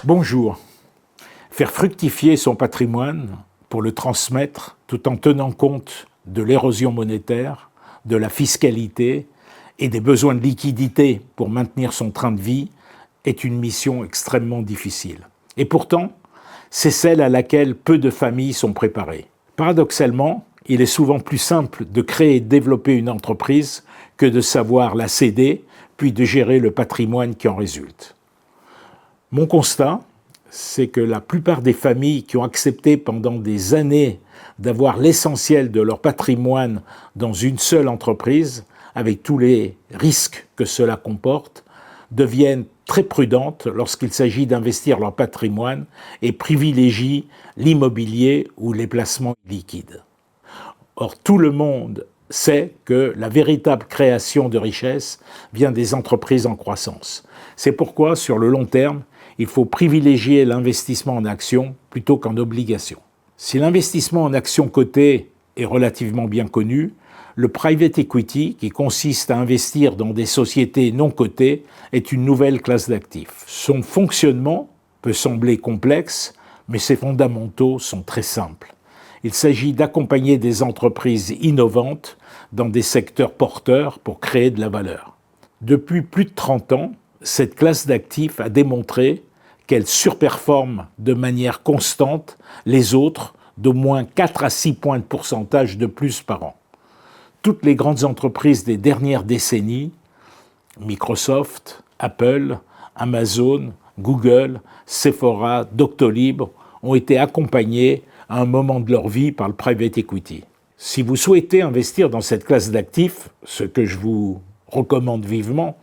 Bonjour. Faire fructifier son patrimoine pour le transmettre tout en tenant compte de l'érosion monétaire, de la fiscalité et des besoins de liquidité pour maintenir son train de vie est une mission extrêmement difficile. Et pourtant, c'est celle à laquelle peu de familles sont préparées. Paradoxalement, il est souvent plus simple de créer et de développer une entreprise que de savoir la céder, puis de gérer le patrimoine qui en résulte. Mon constat, c'est que la plupart des familles qui ont accepté pendant des années d'avoir l'essentiel de leur patrimoine dans une seule entreprise, avec tous les risques que cela comporte, deviennent très prudentes lorsqu'il s'agit d'investir leur patrimoine et privilégient l'immobilier ou les placements liquides. Or, tout le monde sait que la véritable création de richesse vient des entreprises en croissance. C'est pourquoi, sur le long terme, il faut privilégier l'investissement en actions plutôt qu'en obligations. Si l'investissement en actions cotées est relativement bien connu, le private equity, qui consiste à investir dans des sociétés non cotées, est une nouvelle classe d'actifs. Son fonctionnement peut sembler complexe, mais ses fondamentaux sont très simples. Il s'agit d'accompagner des entreprises innovantes dans des secteurs porteurs pour créer de la valeur. Depuis plus de 30 ans, cette classe d'actifs a démontré qu'elle surperforme de manière constante les autres d'au moins 4 à 6 points de pourcentage de plus par an. Toutes les grandes entreprises des dernières décennies, Microsoft, Apple, Amazon, Google, Sephora, Doctolib, ont été accompagnées à un moment de leur vie par le private equity. Si vous souhaitez investir dans cette classe d'actifs, ce que je vous recommande vivement,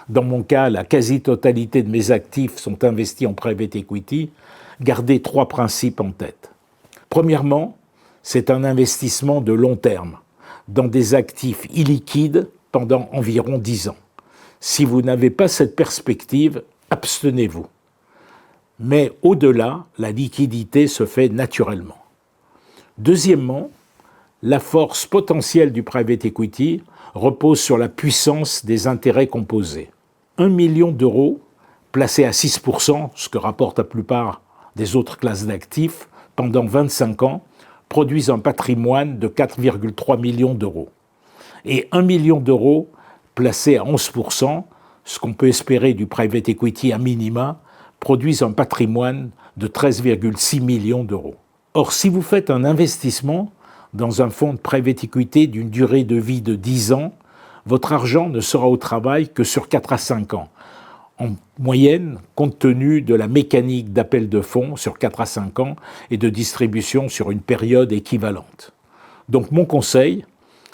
dans mon cas, la quasi-totalité de mes actifs sont investis en private equity, gardez 3 principes en tête. Premièrement, c'est un investissement de long terme, dans des actifs illiquides pendant environ 10 ans. Si vous n'avez pas cette perspective, abstenez-vous. Mais au-delà, la liquidité se fait naturellement. Deuxièmement, la force potentielle du private equity repose sur la puissance des intérêts composés. 1 million d'euros placés à 6%, ce que rapportent la plupart des autres classes d'actifs, pendant 25 ans, produisent un patrimoine de 4,3 millions d'euros. Et 1 million d'euros placés à 11%, ce qu'on peut espérer du private equity à minima, produisent un patrimoine de 13,6 millions d'euros. Or, si vous faites un investissement dans un fonds de private equity d'une durée de vie de 10 ans, votre argent ne sera au travail que sur 4 à 5 ans. En moyenne, compte tenu de la mécanique d'appel de fonds sur 4 à 5 ans et de distribution sur une période équivalente. Donc mon conseil,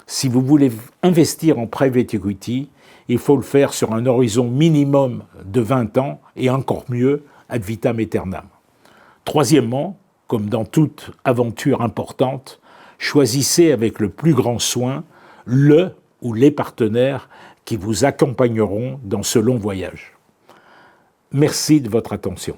si vous voulez investir en private equity, il faut le faire sur un horizon minimum de 20 ans et encore mieux, ad vitam aeternam. Troisièmement, comme dans toute aventure importante, choisissez avec le plus grand soin le ou les partenaires qui vous accompagneront dans ce long voyage. Merci de votre attention.